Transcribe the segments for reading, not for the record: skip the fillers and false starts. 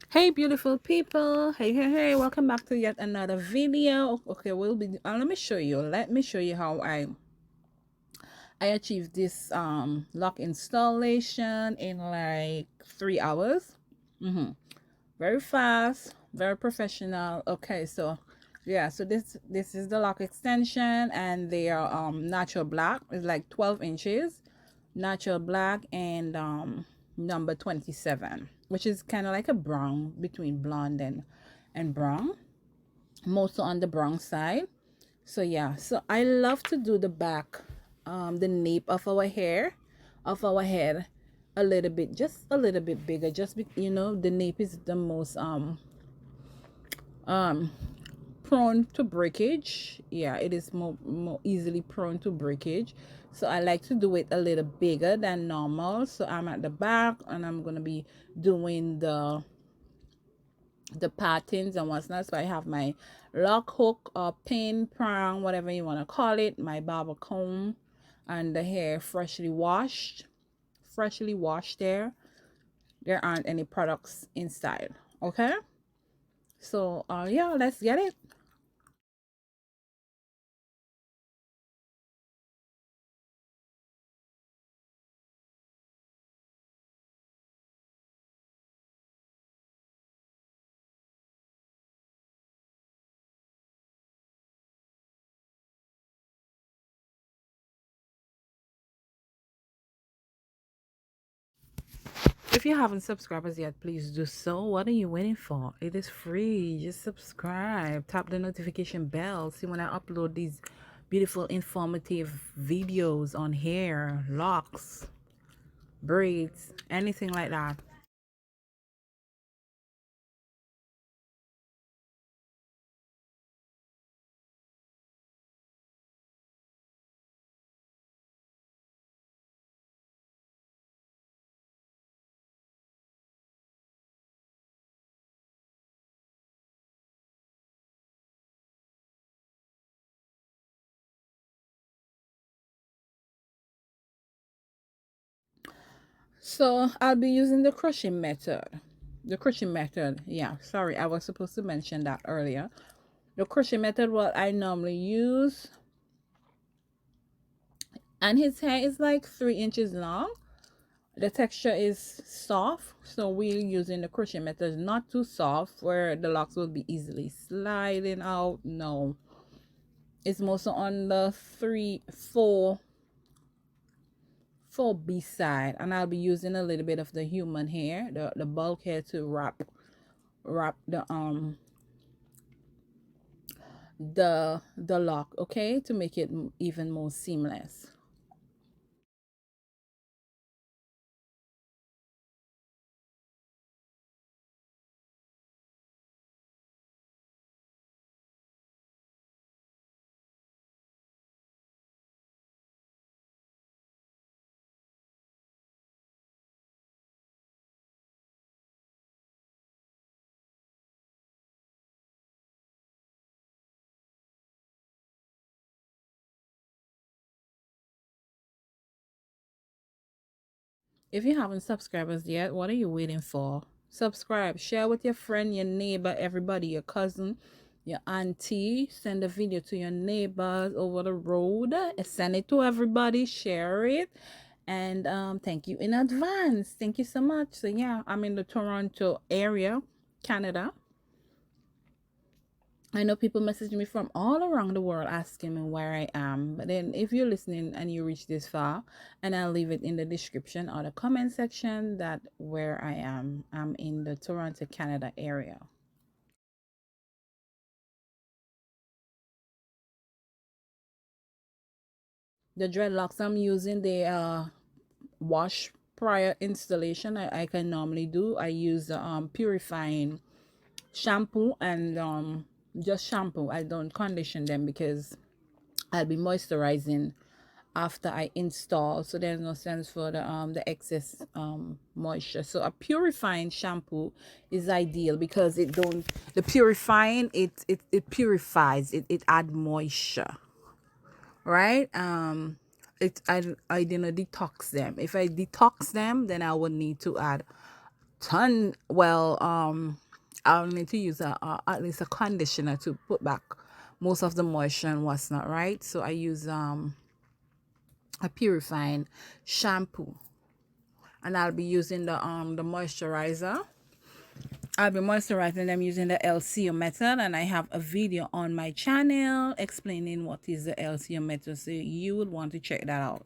Hey beautiful people, hey, welcome back to yet another video. Okay, let me show you how I achieved this lock installation in like 3 hours. Very fast, very professional. Okay, so yeah, so this is the lock extension, and they are natural black. It's like 12 inches natural black, and number 27, which is kind of like a brown, between blonde and brown, mostly on the brown side. So yeah, so I love to do the back, the nape of our hair, of our head, a little bit, just a little bit bigger, just you know, the nape is the most um prone to breakage. Yeah, it is more easily prone to breakage, so I like to do it a little bigger than normal. So I'm at the back, and I'm gonna be doing the patterns and what's not. So I have my lock hook or pin, prong, whatever you want to call it, my barber comb, and the hair freshly washed. There aren't any products inside. Okay, so yeah, let's get it. If you haven't subscribed as yet, please do so. What are you waiting for? It is free. Just subscribe. Tap the notification bell. See when I upload these beautiful, informative videos on hair, locks, braids, anything like that. So I'll be using the crochet method. The crochet method, yeah, sorry, I was supposed to mention that earlier. The crochet method, what I normally use, and his hair is like 3 inches long. The texture is soft, so we're using the crochet method, not too soft where the locks will be easily sliding out. No, it's mostly on the 4B side, and I'll be using a little bit of the human hair, the bulk hair, to wrap the lock, okay, to make it even more seamless. If you haven't subscribed us yet, what are you waiting for? Subscribe, share with your friend, your neighbor, everybody, your cousin, your auntie. Send the video to your neighbors over the road. Send it to everybody, share it. And thank you in advance. Thank you so much. So yeah, I'm in the Toronto area, Canada. I know people message me from all around the world asking me where I am. But then if you're listening and you reach this far, and I'll leave it in the description or the comment section that where I am. I'm in the Toronto, Canada area. The dreadlocks I'm using, they wash prior installation. I can normally do. I use the purifying shampoo, and just shampoo. I don't condition them because I'll be moisturizing after I install, so there's no sense for the excess moisture. So a purifying shampoo is ideal because it don't the purifying it purifies, it add moisture, right? I didn't detox them. If I detox them, then I would need to add ton well I'll need to use at least a conditioner to put back most of the moisture and what's not, right? So I use a purifying shampoo, and I'll be using the moisturizer. I'll be moisturizing them using the LCO method, and I have a video on my channel explaining what is the LCO method, so you would want to check that out.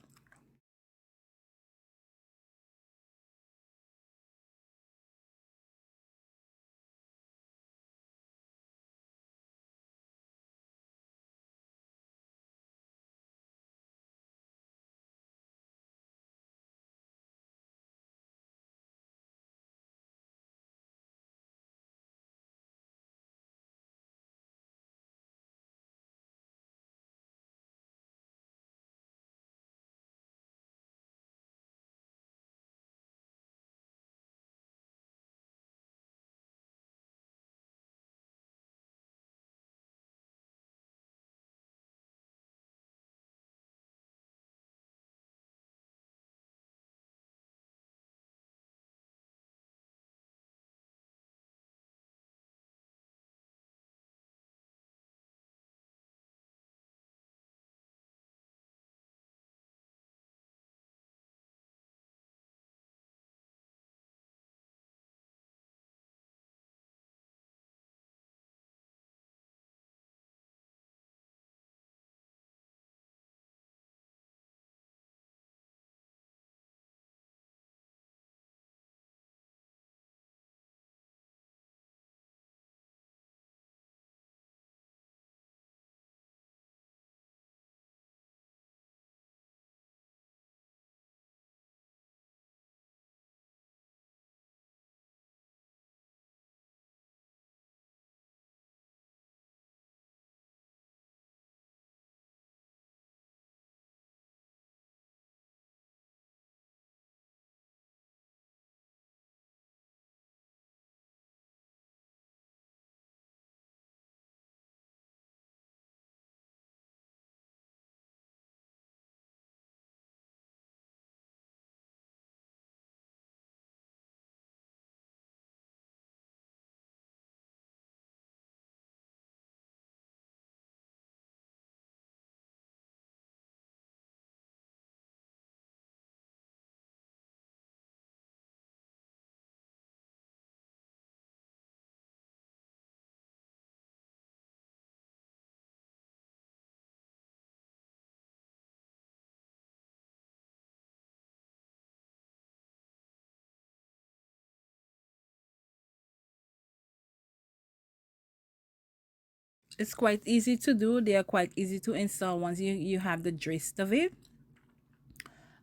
It's quite easy to do. They are quite easy to install once you have the gist of it.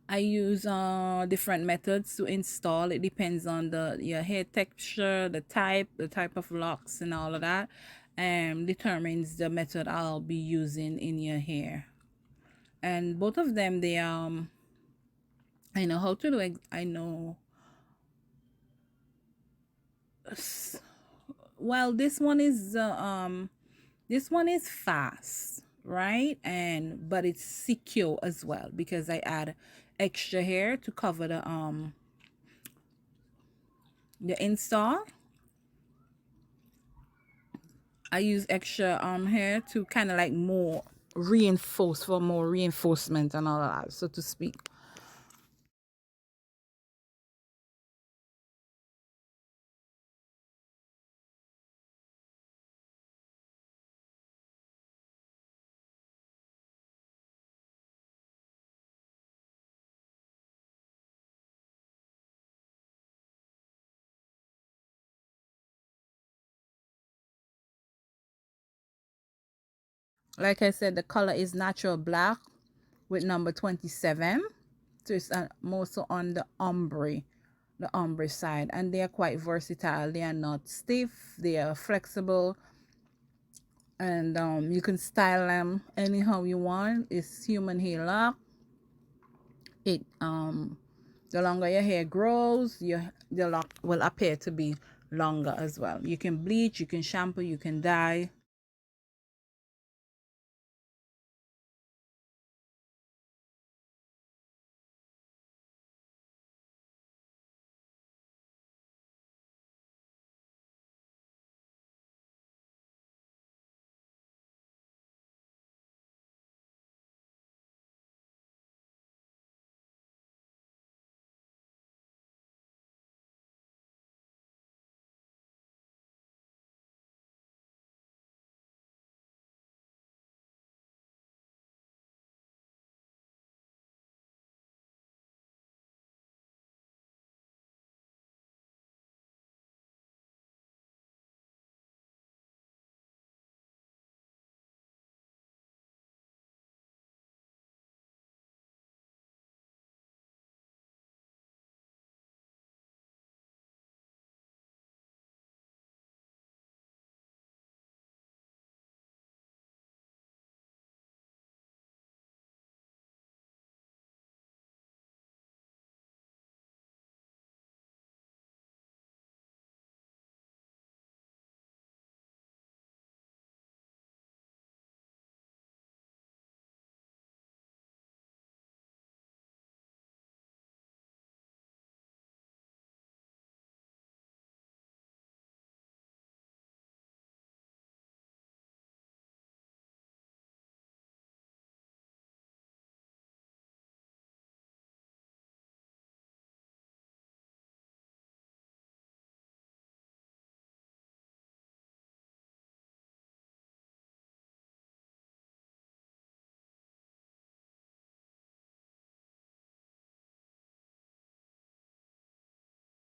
I use different methods to install. It depends on your hair texture, the type of locks and all of that, determines the method I'll be using in your hair. And both of them, they I know how to do it. I know. Well, this one is fast, right? And but it's secure as well because I add extra hair to cover the install. I use extra hair to kind of like more reinforce for more reinforcement and all of that, so to speak. Like I said, the color is natural black with number 27. So it's more so on the ombre side, and they are quite versatile. They are not stiff, they are flexible, and you can style them anyhow you want. It's human hair lock, it the longer your hair grows, the lock will appear to be longer as well. You can bleach, you can shampoo, you can dye,